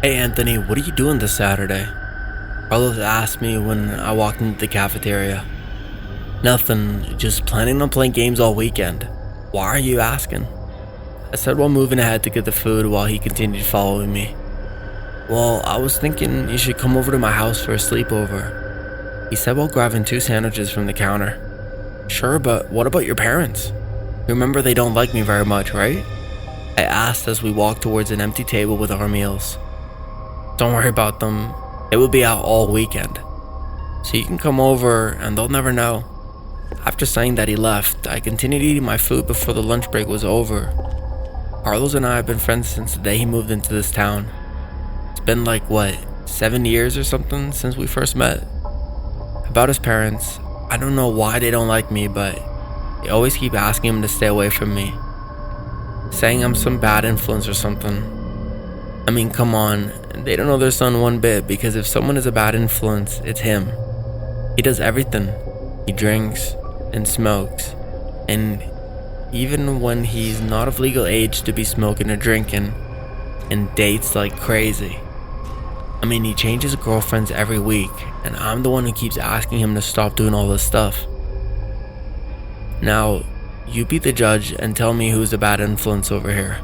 Hey Anthony, what are you doing this Saturday? Carlos asked me when I walked into the cafeteria. Nothing, just planning on playing games all weekend. Why are you asking? I said while moving ahead to get the food while he continued following me. Well, I was thinking you should come over to my house for a sleepover, he said while grabbing 2 sandwiches from the counter. Sure, but what about your parents? You remember they don't like me very much, right? I asked as we walked towards an empty table with our meals. Don't worry about them, they will be out all weekend. So you can come over and they'll never know. After saying that he left, I continued eating my food before the lunch break was over. Carlos and I have been friends since the day he moved into this town. It's been like, 7 years or something since we first met? About his parents, I don't know why they don't like me, but they always keep asking him to stay away from me, saying I'm some bad influence or something. I mean, come on, they don't know their son one bit, because if someone is a bad influence, it's him. He does everything. He drinks and smokes, and even when he's not of legal age to be smoking or drinking, and dates like crazy. I mean, he changes girlfriends every week, and I'm the one who keeps asking him to stop doing all this stuff. Now, you be the judge and tell me who's the bad influence over here.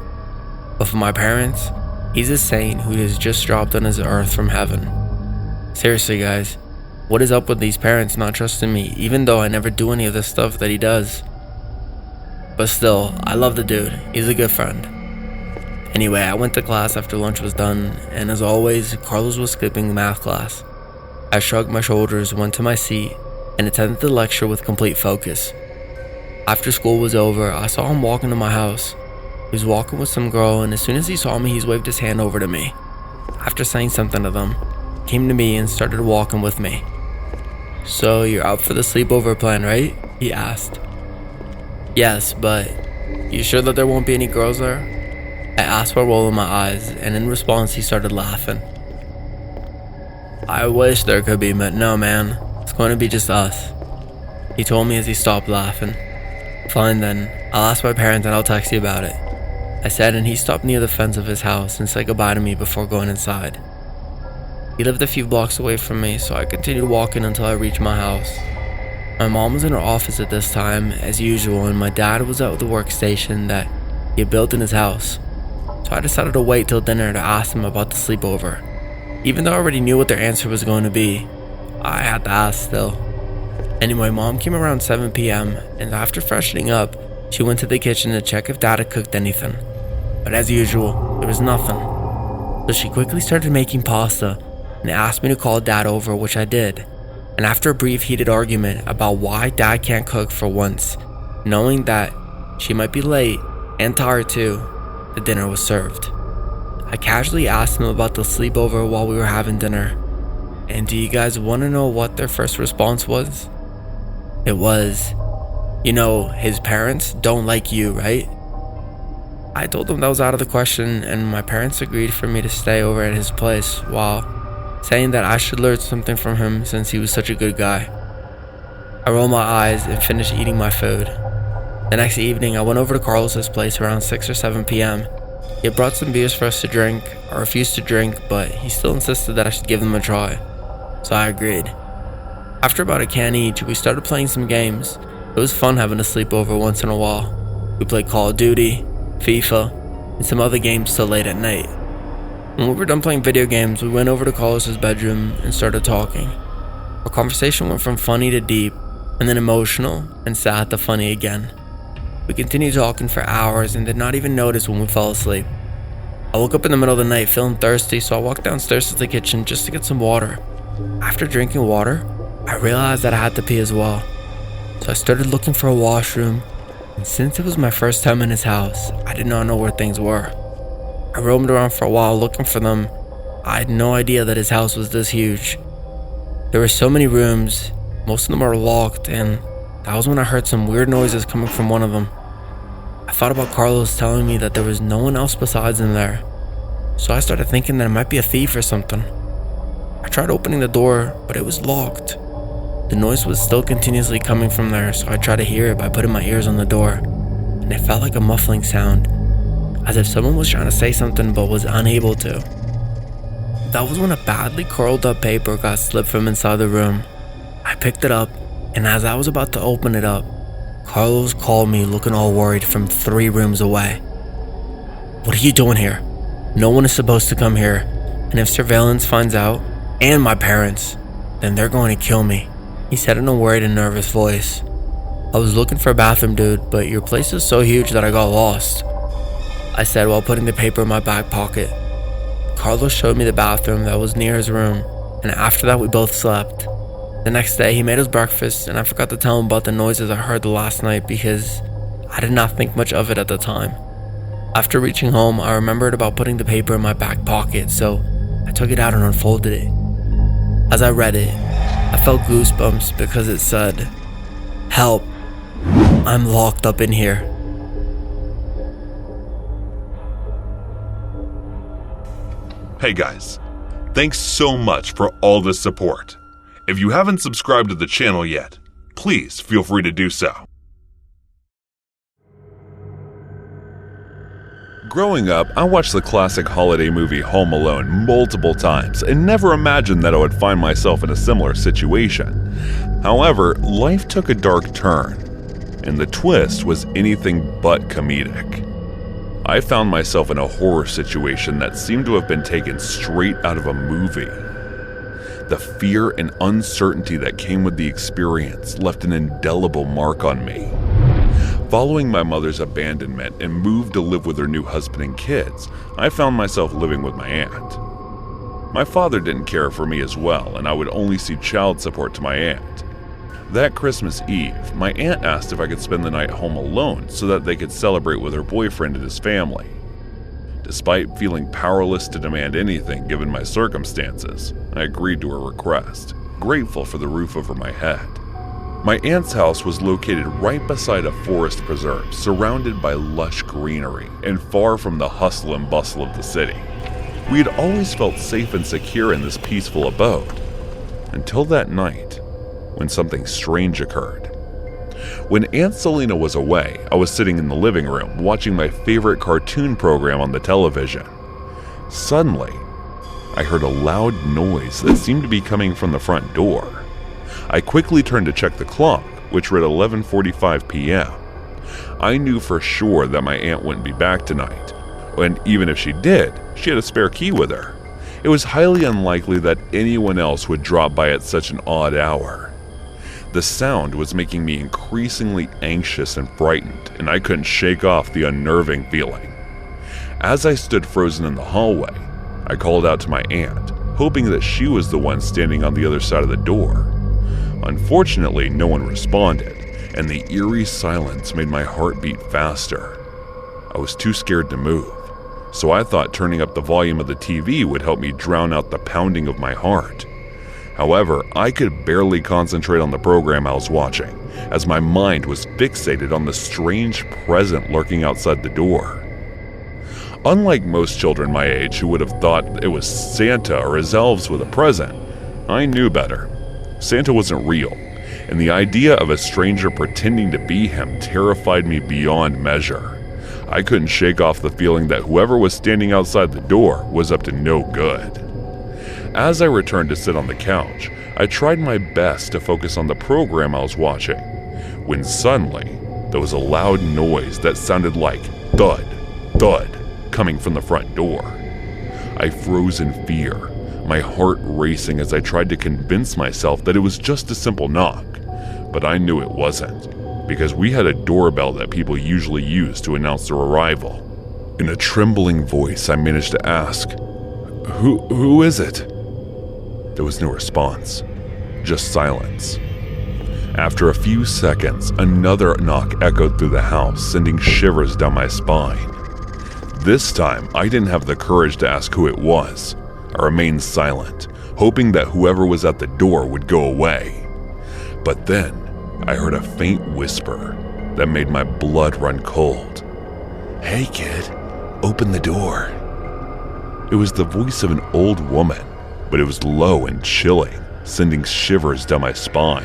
But for my parents, he's a saint who has just dropped on his earth from heaven. Seriously guys, what is up with these parents not trusting me, even though I never do any of the stuff that he does? But still, I love the dude, he's a good friend. Anyway, I went to class after lunch was done, and as always, Carlos was skipping math class. I shrugged my shoulders, went to my seat, and attended the lecture with complete focus. After school was over, I saw him walk into my house. He was walking with some girl, and as soon as he saw me, he waved his hand over to me. After saying something to them, he came to me and started walking with me. So you're out for the sleepover plan, right? He asked. Yes, but you sure that there won't be any girls there? I asked while rolling my eyes, and in response he started laughing. I wish there could be, but no man, it's going to be just us, he told me as he stopped laughing. Fine then, I'll ask my parents and I'll text you about it, I said, and he stopped near the fence of his house and said goodbye to me before going inside. He lived a few blocks away from me, so I continued walking until I reached my house. My mom was in her office at this time, as usual, and my dad was at the workstation that he had built in his house. So I decided to wait till dinner to ask them about the sleepover. Even though I already knew what their answer was going to be, I had to ask still. Anyway, mom came around 7 p.m. and after freshening up, she went to the kitchen to check if dad had cooked anything. But as usual, there was nothing. So she quickly started making pasta and asked me to call dad over, which I did. And after a brief heated argument about why dad can't cook for once, knowing that she might be late and tired too, the dinner was served. I casually asked them about the sleepover while we were having dinner. And do you guys want to know what their first response was? It was, his parents don't like you, right? I told them that was out of the question, and my parents agreed for me to stay over at his place while saying that I should learn something from him since he was such a good guy. I rolled my eyes and finished eating my food. The next evening, I went over to Carlos's place around 6 or 7 p.m. He had brought some beers for us to drink. I refused to drink, but he still insisted that I should give them a try, so I agreed. After about a can each, we started playing some games. It was fun having a sleepover once in a while. We played Call of Duty, FIFA, and some other games till late at night. When we were done playing video games, we went over to Carlos's bedroom and started talking. Our conversation went from funny to deep, and then emotional and sad to funny again. We continued talking for hours and did not even notice when we fell asleep. I woke up in the middle of the night feeling thirsty, so I walked downstairs to the kitchen just to get some water. After drinking water, I realized that I had to pee as well. So I started looking for a washroom, and since it was my first time in his house, I did not know where things were. I roamed around for a while looking for them. I had no idea that his house was this huge. There were so many rooms, most of them are locked, and that was when I heard some weird noises coming from one of them. I thought about Carlos telling me that there was no one else besides him there, so I started thinking that it might be a thief or something. I tried opening the door, but it was locked. The noise was still continuously coming from there, so I tried to hear it by putting my ears on the door, and it felt like a muffling sound, as if someone was trying to say something but was unable to. That was when a badly curled up paper got slipped from inside the room. I picked it up, and as I was about to open it up, Carlos called me looking all worried from 3 rooms away. "What are you doing here? No one is supposed to come here, and if surveillance finds out, and my parents, then they're going to kill me," he said in a worried and nervous voice. "I was looking for a bathroom, dude, but your place is so huge that I got lost," I said while putting the paper in my back pocket. Carlos showed me the bathroom that was near his room, and after that we both slept. The next day he made us breakfast, and I forgot to tell him about the noises I heard the last night because I did not think much of it at the time. After reaching home, I remembered about putting the paper in my back pocket, so I took it out and unfolded it. As I read it, I felt goosebumps because it said, "Help, I'm locked up in here." Hey guys, thanks so much for all the support. If you haven't subscribed to the channel yet, please feel free to do so. Growing up, I watched the classic holiday movie Home Alone multiple times and never imagined that I would find myself in a similar situation. However, life took a dark turn, and the twist was anything but comedic. I found myself in a horror situation that seemed to have been taken straight out of a movie. The fear and uncertainty that came with the experience left an indelible mark on me. Following my mother's abandonment and move to live with her new husband and kids, I found myself living with my aunt. My father didn't care for me as well, and I would only see child support to my aunt. That Christmas Eve, my aunt asked if I could spend the night home alone so that they could celebrate with her boyfriend and his family. Despite feeling powerless to demand anything given my circumstances, I agreed to her request, grateful for the roof over my head. My aunt's house was located right beside a forest preserve, surrounded by lush greenery and far from the hustle and bustle of the city. We had always felt safe and secure in this peaceful abode, until that night, when something strange occurred. When Aunt Selena was away, I was sitting in the living room watching my favorite cartoon program on the television. Suddenly, I heard a loud noise that seemed to be coming from the front door. I quickly turned to check the clock, which read 11:45 p.m. I knew for sure that my aunt wouldn't be back tonight, and even if she did, she had a spare key with her. It was highly unlikely that anyone else would drop by at such an odd hour. The sound was making me increasingly anxious and frightened, and I couldn't shake off the unnerving feeling. As I stood frozen in the hallway, I called out to my aunt, hoping that she was the one standing on the other side of the door. Unfortunately, no one responded, and the eerie silence made my heart beat faster. I was too scared to move, so I thought turning up the volume of the TV would help me drown out the pounding of my heart. However, I could barely concentrate on the program I was watching, as my mind was fixated on the strange present lurking outside the door. Unlike most children my age who would have thought it was Santa or his elves with a present, I knew better. Santa wasn't real, and the idea of a stranger pretending to be him terrified me beyond measure. I couldn't shake off the feeling that whoever was standing outside the door was up to no good. As I returned to sit on the couch, I tried my best to focus on the program I was watching, when suddenly there was a loud noise that sounded like thud, thud, coming from the front door. I froze in fear, my heart racing as I tried to convince myself that it was just a simple knock, but I knew it wasn't, because we had a doorbell that people usually use to announce their arrival. In a trembling voice, I managed to ask, Who is it?" There was no response, just silence. After a few seconds, another knock echoed through the house, sending shivers down my spine. This time, I didn't have the courage to ask who it was. I remained silent, hoping that whoever was at the door would go away. But then, I heard a faint whisper that made my blood run cold. "Hey kid, open the door." It was the voice of an old woman, but it was low and chilling, sending shivers down my spine.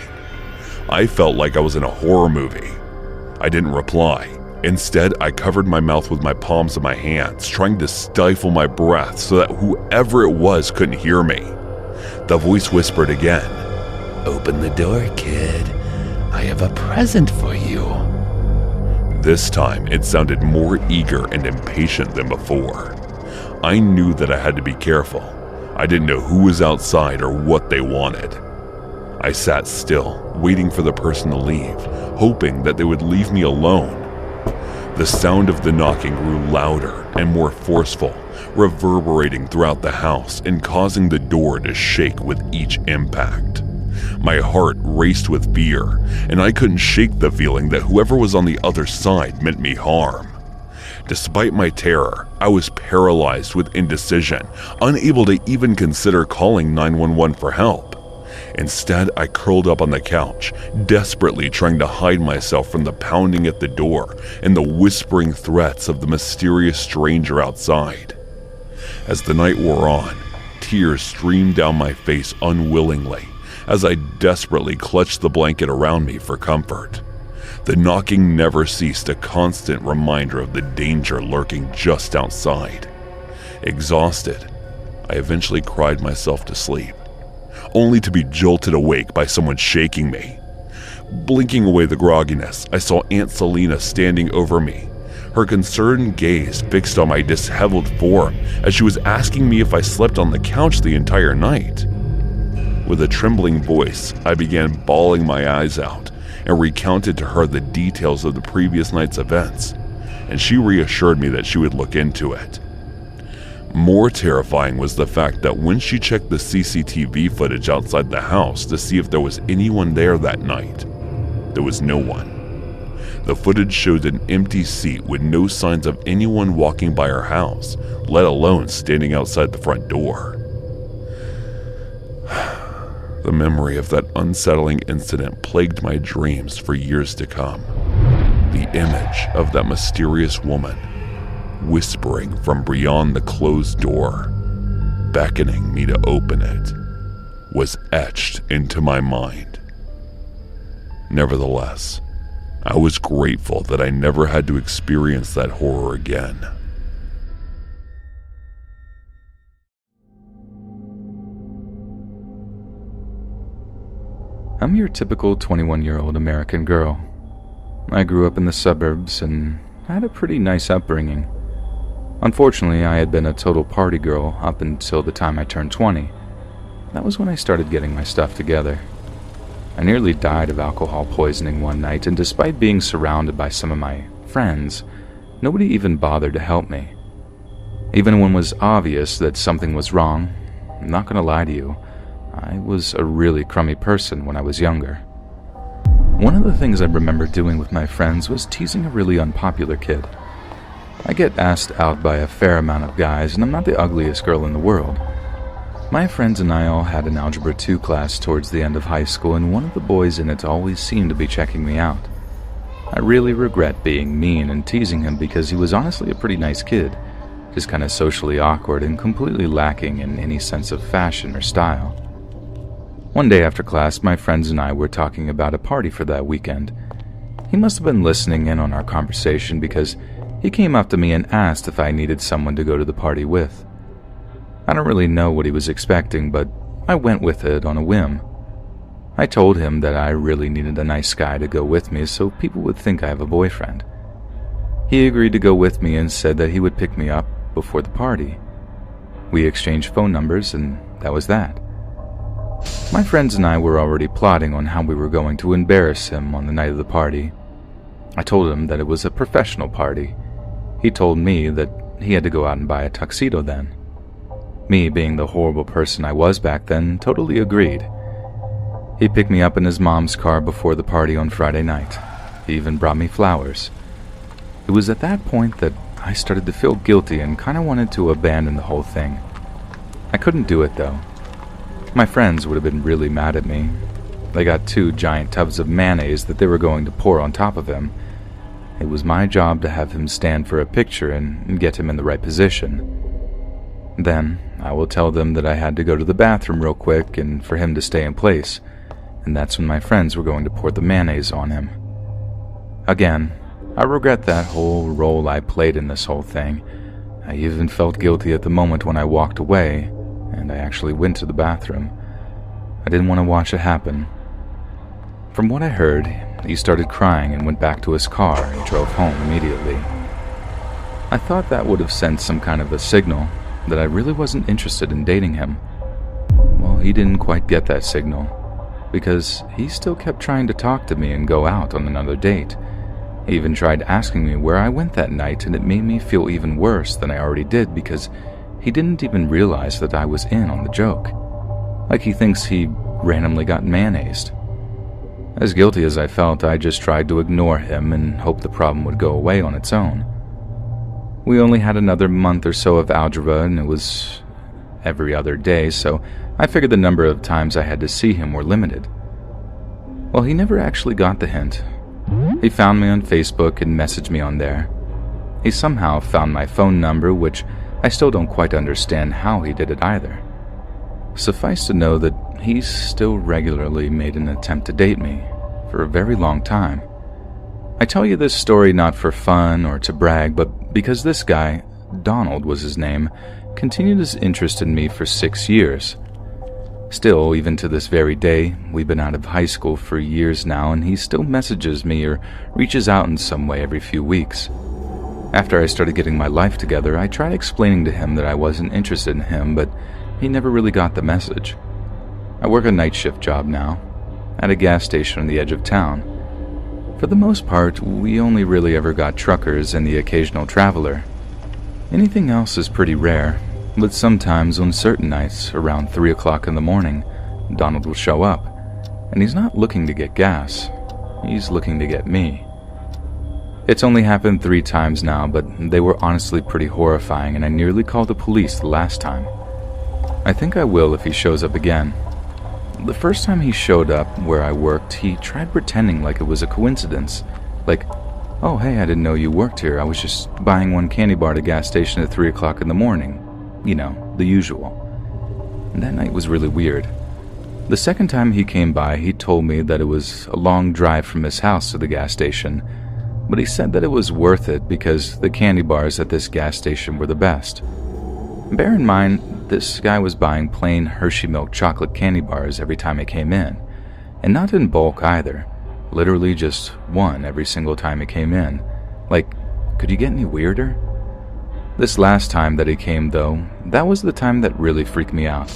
I felt like I was in a horror movie. I didn't reply, Instead, I covered my mouth with my palms of my hands, trying to stifle my breath so that whoever it was couldn't hear me. The voice whispered again, "Open the door, kid. I have a present for you." This time, it sounded more eager and impatient than before. I knew that I had to be careful. I didn't know who was outside or what they wanted. I sat still, waiting for the person to leave, hoping that they would leave me alone. The sound of the knocking grew louder and more forceful, reverberating throughout the house and causing the door to shake with each impact. My heart raced with fear, and I couldn't shake the feeling that whoever was on the other side meant me harm. Despite my terror, I was paralyzed with indecision, unable to even consider calling 911 for help. Instead, I curled up on the couch, desperately trying to hide myself from the pounding at the door and the whispering threats of the mysterious stranger outside. As the night wore on, tears streamed down my face unwillingly as I desperately clutched the blanket around me for comfort. The knocking never ceased, a constant reminder of the danger lurking just outside. Exhausted, I eventually cried myself to sleep, only to be jolted awake by someone shaking me. Blinking away the grogginess, I saw Aunt Selena standing over me, her concerned gaze fixed on my disheveled form as she was asking me if I slept on the couch the entire night. With a trembling voice, I began bawling my eyes out and recounted to her the details of the previous night's events, and she reassured me that she would look into it. More terrifying was the fact that when she checked the CCTV footage outside the house to see if there was anyone there that night, there was no one. The footage showed an empty seat with no signs of anyone walking by her house, let alone standing outside the front door. The memory of that unsettling incident plagued my dreams for years to come. The image of that mysterious woman, whispering from beyond the closed door, beckoning me to open it, was etched into my mind. Nevertheless, I was grateful that I never had to experience that horror again. I'm your typical 21-year-old American girl. I grew up in the suburbs and had a pretty nice upbringing. Unfortunately, I had been a total party girl up until the time I turned 20. That was when I started getting my stuff together. I nearly died of alcohol poisoning one night, and despite being surrounded by some of my friends, nobody even bothered to help me. Even when it was obvious that something was wrong, I'm not gonna lie to you, I was a really crummy person when I was younger. One of the things I remember doing with my friends was teasing a really unpopular kid. I get asked out by a fair amount of guys, and I'm not the ugliest girl in the world. My friends and I all had an Algebra 2 class towards the end of high school, and one of the boys in it always seemed to be checking me out. I really regret being mean and teasing him because he was honestly a pretty nice kid, just kind of socially awkward and completely lacking in any sense of fashion or style. One day after class, my friends and I were talking about a party for that weekend. He must have been listening in on our conversation because he came up to me and asked if I needed someone to go to the party with. I don't really know what he was expecting, but I went with it on a whim. I told him that I really needed a nice guy to go with me so people would think I have a boyfriend. He agreed to go with me and said that he would pick me up before the party. We exchanged phone numbers, and that was that. My friends and I were already plotting on how we were going to embarrass him on the night of the party. I told him that it was a professional party. He told me that he had to go out and buy a tuxedo then. Me, being the horrible person I was back then, totally agreed. He picked me up in his mom's car before the party on Friday night. He even brought me flowers. It was at that point that I started to feel guilty and kind of wanted to abandon the whole thing. I couldn't do it though. My friends would have been really mad at me. They got 2 giant tubs of mayonnaise that they were going to pour on top of him. It was my job to have him stand for a picture and get him in the right position. Then I will tell them that I had to go to the bathroom real quick and for him to stay in place, and that's when my friends were going to pour the mayonnaise on him. Again, I regret that whole role I played in this whole thing. I even felt guilty at the moment when I walked away, and I actually went to the bathroom. I didn't want to watch it happen. From what I heard, he started crying and went back to his car and drove home immediately. I thought that would have sent some kind of a signal that I really wasn't interested in dating him. Well, he didn't quite get that signal, because he still kept trying to talk to me and go out on another date. He even tried asking me where I went that night, and it made me feel even worse than I already did because he didn't even realize that I was in on the joke. Like he thinks he randomly got mayonnaised. As guilty as I felt, I just tried to ignore him and hope the problem would go away on its own. We only had another month or so of algebra, and it was every other day, so I figured the number of times I had to see him were limited. Well, he never actually got the hint. He found me on Facebook and messaged me on there. He somehow found my phone number, which I still don't quite understand how he did it either. Suffice to know that he still regularly made an attempt to date me for a very long time. I tell you this story not for fun or to brag, but because this guy, Donald was his name, continued his interest in me for 6 years. Still, even to this very day, we've been out of high school for years now, and he still messages me or reaches out in some way every few weeks. After I started getting my life together, I tried explaining to him that I wasn't interested in him, but he never really got the message. I work a night shift job now, at a gas station on the edge of town. For the most part, we only really ever got truckers and the occasional traveler. Anything else is pretty rare, but sometimes on certain nights, around 3 o'clock in the morning, Donald will show up, and he's not looking to get gas, he's looking to get me. It's only happened 3 times now, but they were honestly pretty horrifying, and I nearly called the police the last time. I think I will if he shows up again. The first time he showed up where I worked, he tried pretending like it was a coincidence. Like, "Oh, hey, I didn't know you worked here. I was just buying one candy bar at a gas station at 3 o'clock in the morning." You know, the usual. And that night was really weird. The second time he came by, he told me that it was a long drive from his house to the gas station, but he said that it was worth it because the candy bars at this gas station were the best. Bear in mind, this guy was buying plain Hershey milk chocolate candy bars every time he came in, and not in bulk either, literally just one every single time he came in. Like, could you get any weirder? This last time that he came, though, that was the time that really freaked me out.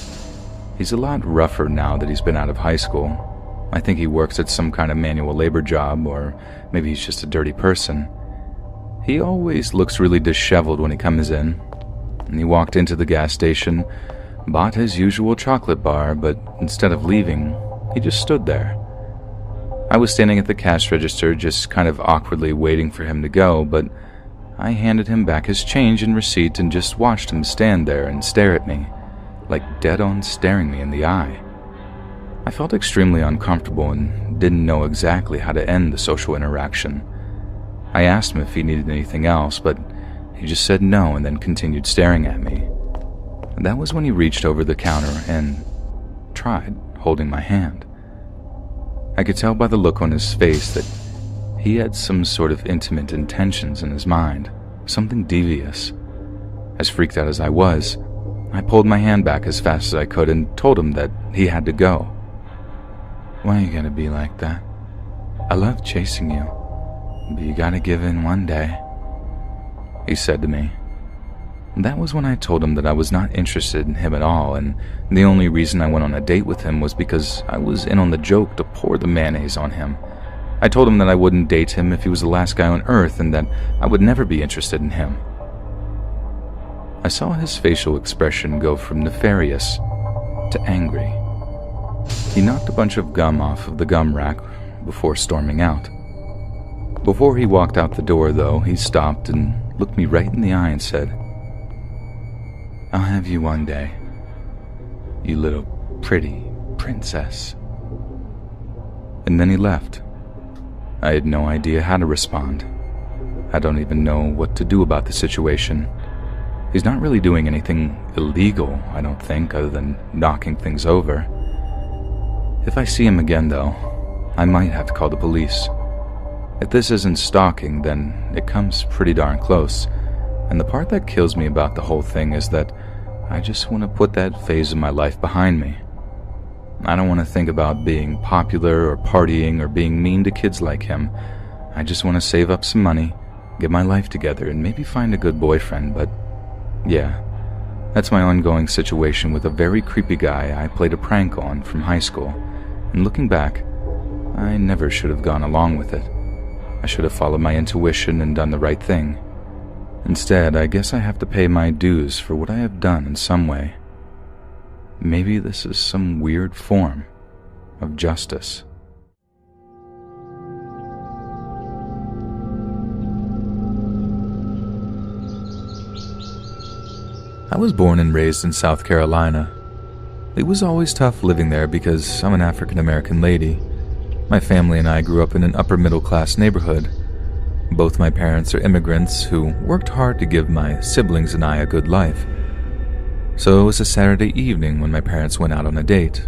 He's a lot rougher now that he's been out of high school. I think he works at some kind of manual labor job, or maybe he's just a dirty person. He always looks really disheveled when he comes in. And he walked into the gas station, bought his usual chocolate bar, but instead of leaving, he just stood there. I was standing at the cash register, just kind of awkwardly waiting for him to go, but I handed him back his change and receipt and just watched him stand there and stare at me, like dead-on staring me in the eye. I felt extremely uncomfortable and didn't know exactly how to end the social interaction. I asked him if he needed anything else, but he just said no and then continued staring at me. And that was when he reached over the counter and tried holding my hand. I could tell by the look on his face that he had some sort of intimate intentions in his mind, something devious. As freaked out as I was, I pulled my hand back as fast as I could and told him that he had to go. "Why you gotta be like that? I love chasing you, but you gotta give in one day," he said to me. That was when I told him that I was not interested in him at all, and the only reason I went on a date with him was because I was in on the joke to pour the mayonnaise on him. I told him that I wouldn't date him if he was the last guy on earth and that I would never be interested in him. I saw his facial expression go from nefarious to angry. He knocked a bunch of gum off of the gum rack before storming out. Before he walked out the door, though, he stopped and looked me right in the eye and said, "I'll have you one day, you little pretty princess." And then he left. I had no idea how to respond. I don't even know what to do about the situation. He's not really doing anything illegal, I don't think, other than knocking things over. If I see him again, though, I might have to call the police. If this isn't stalking, then it comes pretty darn close. And the part that kills me about the whole thing is that I just want to put that phase of my life behind me. I don't want to think about being popular or partying or being mean to kids like him. I just want to save up some money, get my life together, and maybe find a good boyfriend. But yeah, that's my ongoing situation with a very creepy guy I played a prank on from high school. And looking back, I never should have gone along with it. I should have followed my intuition and done the right thing. Instead, I guess I have to pay my dues for what I have done in some way. Maybe this is some weird form of justice. I was born and raised in South Carolina. It was always tough living there because I'm an African American lady. My family and I grew up in an upper middle class neighborhood. Both my parents are immigrants who worked hard to give my siblings and I a good life. So it was a Saturday evening when my parents went out on a date.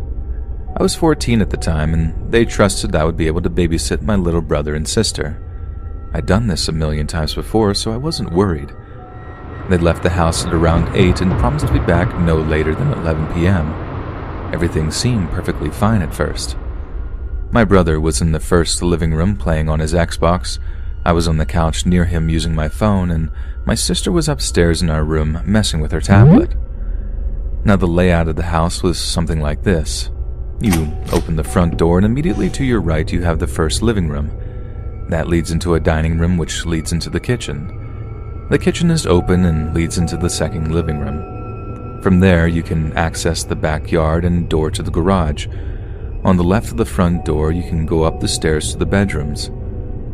I was 14 at the time, and they trusted I would be able to babysit my little brother and sister. I'd done this a million times before, so I wasn't worried. They'd left the house at around 8 and promised to be back no later than 11 p.m. Everything seemed perfectly fine at first. My brother was in the first living room playing on his Xbox. I was on the couch near him using my phone, and my sister was upstairs in our room messing with her tablet. Now, the layout of the house was something like this. You open the front door, and immediately to your right you have the first living room. That leads into a dining room, which leads into the kitchen. The kitchen is open and leads into the second living room. From there, you can access the backyard and door to the garage. On the left of the front door, you can go up the stairs to the bedrooms.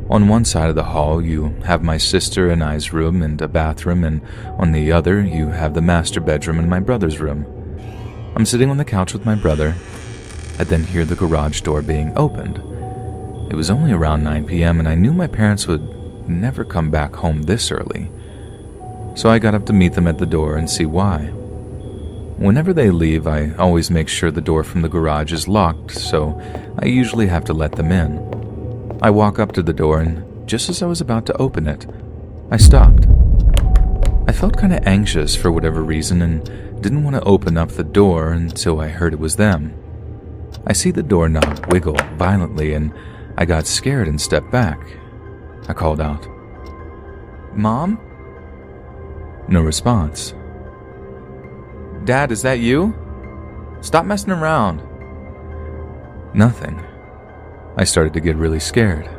On one side of the hall, you have my sister and I's room and a bathroom, and on the other, you have the master bedroom and my brother's room. I'm sitting on the couch with my brother. I then hear the garage door being opened. It was only around 9 p.m., and I knew my parents would never come back home this early. So I got up to meet them at the door and see why. Whenever they leave, I always make sure the door from the garage is locked, so I usually have to let them in. I walk up to the door, and just as I was about to open it, I stopped. I felt kind of anxious for whatever reason and didn't want to open up the door until I heard it was them. I see the doorknob wiggle violently, and I got scared and stepped back. I called out, "Mom?" No response. "Dad, is that you? Stop messing around." Nothing. I started to get really scared.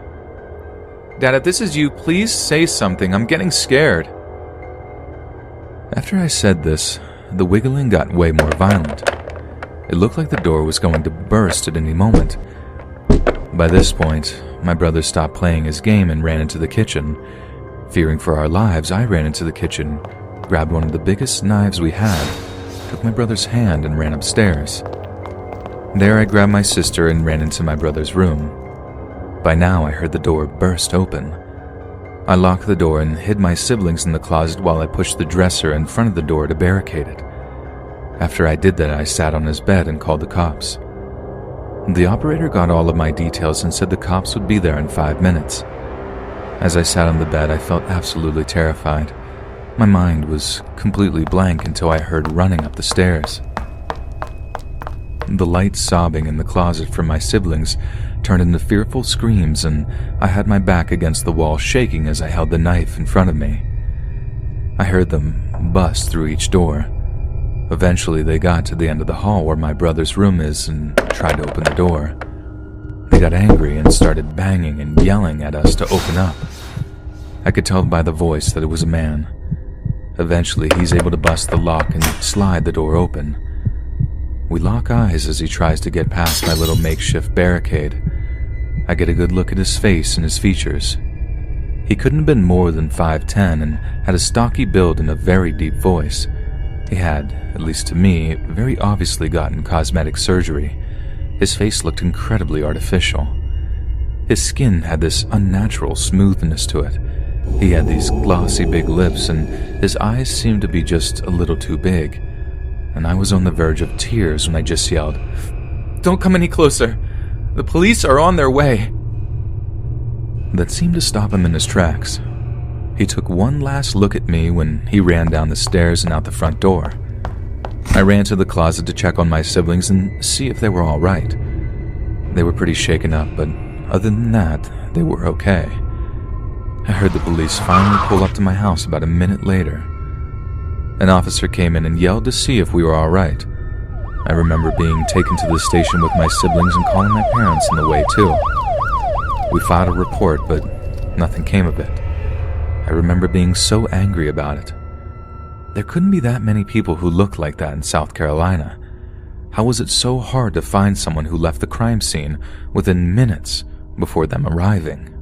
"Dad, if this is you, please say something. I'm getting scared." After I said this, the wiggling got way more violent. It looked like the door was going to burst at any moment. By this point, my brother stopped playing his game and ran into the kitchen. Fearing for our lives, I ran into the kitchen, grabbed one of the biggest knives we had, took my brother's hand and ran upstairs. There I grabbed my sister and ran into my brother's room. By now I heard the door burst open. I locked the door and hid my siblings in the closet while I pushed the dresser in front of the door to barricade it. After I did that, I sat on his bed and called the cops. The operator got all of my details and said the cops would be there in 5 minutes. As I sat on the bed, I felt absolutely terrified. My mind was completely blank until I heard running up the stairs. The light sobbing in the closet from my siblings turned into fearful screams, and I had my back against the wall shaking as I held the knife in front of me. I heard them bust through each door. Eventually, they got to the end of the hall where my brother's room is and tried to open the door. They got angry and started banging and yelling at us to open up. I could tell by the voice that it was a man. Eventually, he's able to bust the lock and slide the door open. We lock eyes as he tries to get past my little makeshift barricade. I get a good look at his face and his features. He couldn't have been more than 5'10" and had a stocky build and a very deep voice. He had, at least to me, very obviously gotten cosmetic surgery. His face looked incredibly artificial. His skin had this unnatural smoothness to it. He had these glossy big lips, and his eyes seemed to be just a little too big. And I was on the verge of tears when I just yelled, "Don't come any closer! The police are on their way!" that seemed to stop him in his tracks. He took one last look at me when he ran down the stairs and out the front door. I ran to the closet to check on my siblings and see if they were all right. They were pretty shaken up, but other than that, they were okay. I heard the police finally pull up to my house about a minute later. An officer came in and yelled to see if we were all right. I remember being taken to the station with my siblings and calling my parents on the way too. We filed a report, but nothing came of it. I remember being so angry about it. There couldn't be that many people who looked like that in South Carolina. How was it so hard to find someone who left the crime scene within minutes before them arriving?